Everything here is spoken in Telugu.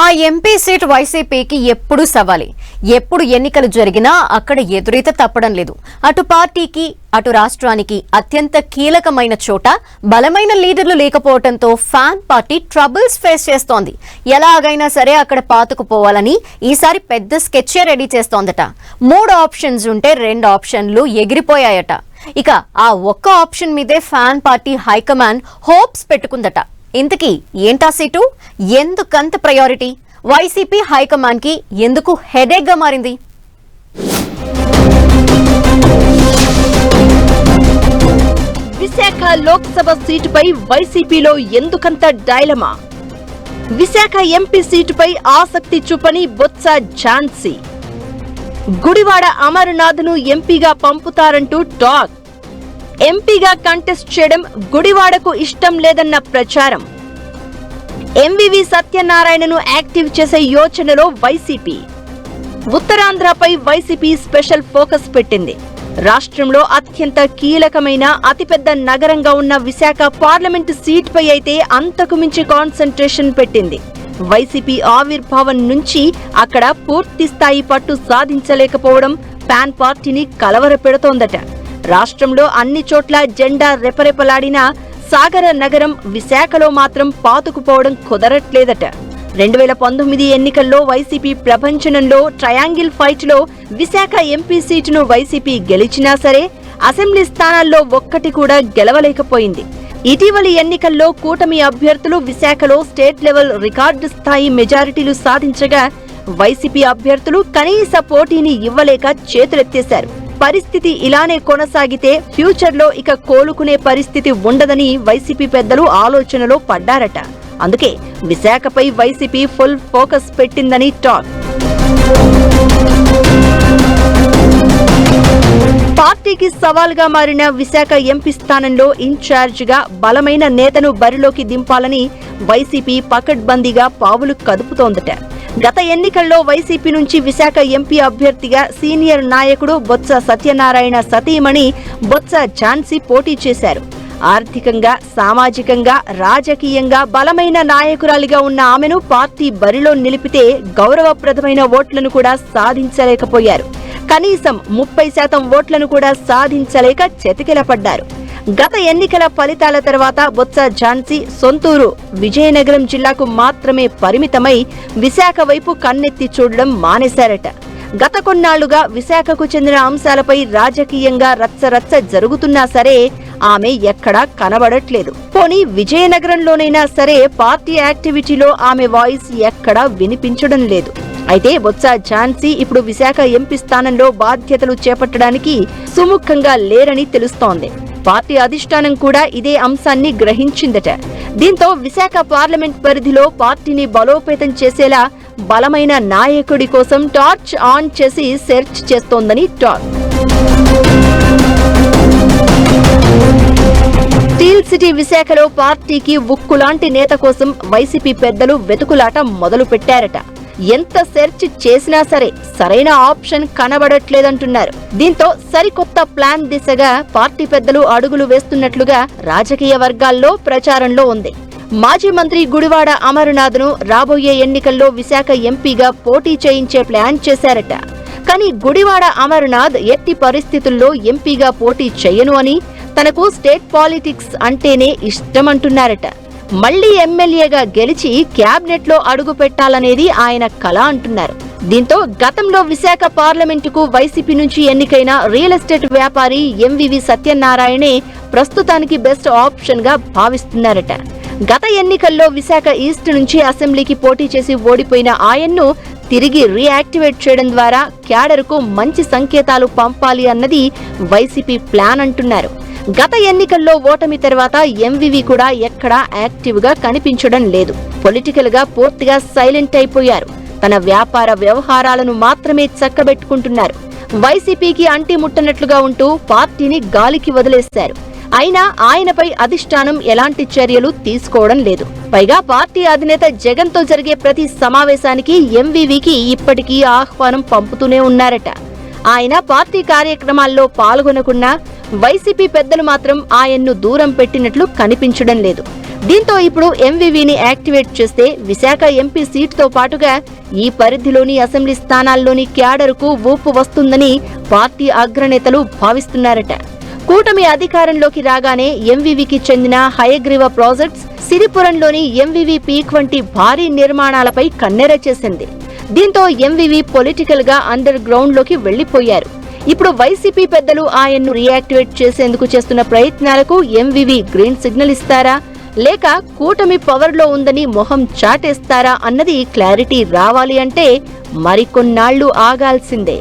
ఆ ఎంపీ సీట్ వైసీపీకి ఎప్పుడు సవాలే. ఎప్పుడు ఎన్నికలు జరిగినా అక్కడ ఎదురీత తప్పడం లేదు. అటు పార్టీకి అటు రాష్ట్రానికి అత్యంత కీలకమైన చోట బలమైన లీడర్లు లేకపోవడంతో ఫ్యాన్ పార్టీ ట్రబుల్స్ ఫేస్ చేస్తోంది. ఎలాగైనా సరే అక్కడ పాతుకుపోవాలని ఈసారి పెద్ద స్కెచ్చే రెడీ చేస్తోందట. 3 ఆప్షన్స్ ఉంటే 2 ఆప్షన్లు ఎగిరిపోయాయట. ఇక ఆ ఒక్క ఆప్షన్ మీదే ఫ్యాన్ పార్టీ హైకమాండ్ హోప్స్ పెట్టుకుందట. ఇంతకీ ఏంటా సీటు? ఎందుకంత ప్రయారిటీ? వైసీపీ హైకమాండ్ కి ఎందుకు హెడేక్ గా మారింది? విశాఖ లోక్సభ సీటుపై వైసీపీలో ఎందుకంత డైలమా? విశాఖ ఎంపీ సీటుపై ఆసక్తి చూపని బొత్స ఝాన్సీ, గుడివాడ అమరనాథ్ను ఎంపీగా పంపుతారంటూ టాక్. ఎంపీగా కంటెస్ట్ చేయడం గుడివాడకు ఇష్టం లేదన్న ప్రచారం. ఎంవివి సత్యనారాయణను యాక్టివ్ చేసే యోచనలో వైసీపీ. ఉత్తరాంధ్రపై వైసీపీ స్పెషల్ ఫోకస్ పెట్టింది. రాష్ట్రంలో అత్యంత కీలకమైన అతిపెద్ద నగరంగా ఉన్న విశాఖ పార్లమెంటు సీట్పై అయితే అంతకు మించి కాన్సంట్రేషన్ పెట్టింది. వైసీపీ ఆవిర్భావం నుంచి అక్కడ పూర్తి స్థాయి పట్టు సాధించలేకపోవడం ఫ్యాన్ పార్టీని కలవరపెడుతోందట. రాష్ట్రంలో అన్ని చోట్ల జెండా రెపరెపలాడినా సాగర నగరం విశాఖలో మాత్రం పాతుకుపోవడం కుదరట్లేదట. 2019 ఎన్నికల్లో వైసీపీ ప్రభంజనంలో ట్రయాంగిల్ ఫైట్ లో విశాఖ ఎంపీ సీటును వైసీపీ గెలిచినా సరే అసెంబ్లీ స్థానాల్లో ఒక్కటి కూడా గెలవలేకపోయింది. ఇటీవలి ఎన్నికల్లో కూటమి అభ్యర్థులు విశాఖలో స్టేట్ లెవెల్ రికార్డు స్థాయి మెజారిటీలు సాధించగా వైసీపీ అభ్యర్థులు కనీస పోటీని ఇవ్వలేక చేతులెత్తేశారు. పరిస్థితి ఇలానే కొనసాగితే ఫ్యూచర్ లో ఇక కోలుకునే పరిస్థితి ఉండదని వైసీపీ పెద్దలు ఆలోచనలో పడ్డారట. అందుకే విశాఖపై వైసీపీ ఫుల్ ఫోకస్ పెట్టిందని టాక్. పార్టీకి సవాల్గా మారిన విశాఖ ఎంపీ స్థానంలో ఇన్ఛార్జిగా బలమైన నేతను బరిలోకి దింపాలని వైసీపీ పకడ్బందీగా పావులు కదుపుతోందట. గత ఎన్నికల్లో వైసీపీ నుంచి విశాఖ ఎంపీ అభ్యర్థిగా సీనియర్ నాయకుడు బొత్స సత్యనారాయణ సతీమణి బొత్స ఝాన్సీ పోటీ చేశారు. ఆర్థికంగా, సామాజికంగా, రాజకీయంగా బలమైన నాయకురాలిగా ఉన్న ఆమెను పార్టీ బరిలో నిలిపితే గౌరవప్రదమైన ఓట్లను కూడా సాధించలేకపోయారు. కనీసం 30% ఓట్లను కూడా సాధించలేక చతికిలపడ్డారు. గత ఎన్నికల ఫలితాల తర్వాత బొత్స ఝాన్సీ సొంతూరు విజయనగరం జిల్లాకు మాత్రమే పరిమితమై విశాఖ వైపు కన్నెత్తి చూడడం మానేశారట. గత కొన్నాళ్లుగా విశాఖకు చెందిన అంశాలపై రాజకీయంగా రచ్చరచ్చ జరుగుతున్నా సరే ఆమె ఎక్కడా కనబడట్లేదు. పోనీ విజయనగరంలోనైనా సరే పార్టీ యాక్టివిటీలో ఆమె వాయిస్ ఎక్కడా వినిపించడం లేదు. అయితే బొత్స ఝాన్సీ ఇప్పుడు విశాఖ ఎంపీ స్థానంలో బాధ్యతలు చేపట్టడానికి సుముఖంగా లేరని తెలుస్తోంది. పార్టీ అధిష్టానం కూడా ఇదే అంశాన్ని గ్రహించిందట. దీంతో విశాఖ పార్లమెంట్ పరిధిలో పార్టీని బలోపేతం చేసేలా బలమైన నాయకుడి కోసం టార్చ్ ఆన్ చేసి సెర్చ్ చేస్తోందని టాక్. స్టీల్ సిటీ విశాఖలో పార్టీకి ఉక్కులాంటి నేత కోసం వైసీపీ పెద్దలు వెతుకులాట మొదలు పెట్టారట. ఎంత సెర్చ్ చేసినా సరే సరైన ఆప్షన్ కనబడట్లేదంటున్నారు. దీంతో సరికొత్త ప్లాన్ దిశగా పార్టీ పెద్దలు అడుగులు వేస్తున్నట్లుగా రాజకీయ వర్గాల్లో ప్రచారంలో ఉంది. మాజీ మంత్రి గుడివాడ అమరనాథ్ను రాబోయే ఎన్నికల్లో విశాఖ ఎంపీగా పోటీ చేయించే ప్లాన్ చేశారట. కానీ గుడివాడ అమరనాథ్ ఎట్టి పరిస్థితుల్లో ఎంపీగా పోటీ చేయను అని, తనకు స్టేట్ పాలిటిక్స్ అంటేనే ఇష్టమంటున్నారట. మళ్లీ ఎమ్మెల్యేగా గెలిచి క్యాబినెట్ లో అడుగు పెట్టాలనేది ఆయన కల అంటున్నారు. దీంతో గతంలో విశాఖ పార్లమెంటుకు వైసీపీ నుంచి ఎన్నికైన రియల్ ఎస్టేట్ వ్యాపారి ఎంవివి సత్యనారాయణే ప్రస్తుతానికి బెస్ట్ ఆప్షన్ గా భావిస్తున్నారట. గత ఎన్నికల్లో విశాఖ ఈస్ట్ నుంచి అసెంబ్లీకి పోటీ చేసి ఓడిపోయిన ఆయన్ను తిరిగి రీయాక్టివేట్ చేయడం ద్వారా క్యాడర్కు మంచి సంకేతాలు పంపాలి అన్నది వైసీపీ ప్లాన్ అంటున్నారు. గత ఎన్నికల్లో ఓటమి తర్వాత ఎంవివి కూడా ఎక్కడా యాక్టివ్ గా కనిపించడం లేదు. పొలిటికల్ గా పూర్తిగా సైలెంట్ అయిపోయారు. తన వ్యాపార వ్యవహారాలను మాత్రమే చక్కబెట్టుకుంటున్నారు. వైసీపీకి అంటి ముట్టనట్లుగా ఉంటూ పార్టీని గాలికి వదిలేశారు. అయినా ఆయనపై అధిష్టానం ఎలాంటి చర్యలు తీసుకోవడం లేదు. పైగా పార్టీ అధినేత జగన్ తో జరిగే ప్రతి సమావేశానికి ఎంవివికి ఇప్పటికీ ఆహ్వానం పంపుతూనే ఉన్నారట. ఆయన పార్టీ కార్యక్రమాల్లో పాల్గొనకున్నా వైసీపీ పెద్దలు మాత్రం ఆయన్ను దూరం పెట్టినట్లు కనిపించడం లేదు. దీంతో ఇప్పుడు ఎంవివిని యాక్టివేట్ చేస్తే విశాఖ ఎంపీ సీటుతో పాటుగా ఈ పరిధిలోని అసెంబ్లీ స్థానాల్లోని క్యాడర్కు ఊపు వస్తుందని పార్టీ అగ్రనేతలు భావిస్తున్నారట. కూటమి అధికారంలోకి రాగానే ఎంవివికి చెందిన హయగ్రీవ ప్రాజెక్ట్స్, సిరిపురంలోని ఎంవివి పీక్ వంటి భారీ నిర్మాణాలపై కన్నెర చేసింది. దీంతో ఎంవివి పొలిటికల్ గా అండర్ గ్రౌండ్ లోకి వెళ్లిపోయారు. ఇప్పుడు వైసీపీ పెద్దలు ఆయన్ను రీయాక్టివేట్ చేసేందుకు చేస్తున్న ప్రయత్నాలకు ఎంవివి గ్రీన్ సిగ్నల్ ఇస్తారా, లేక కూటమి పవర్ లో ఉందని మొహం చాటేస్తారా అన్నది క్లారిటీ రావాలి అంటే మరికొన్నాళ్లు ఆగాల్సిందే.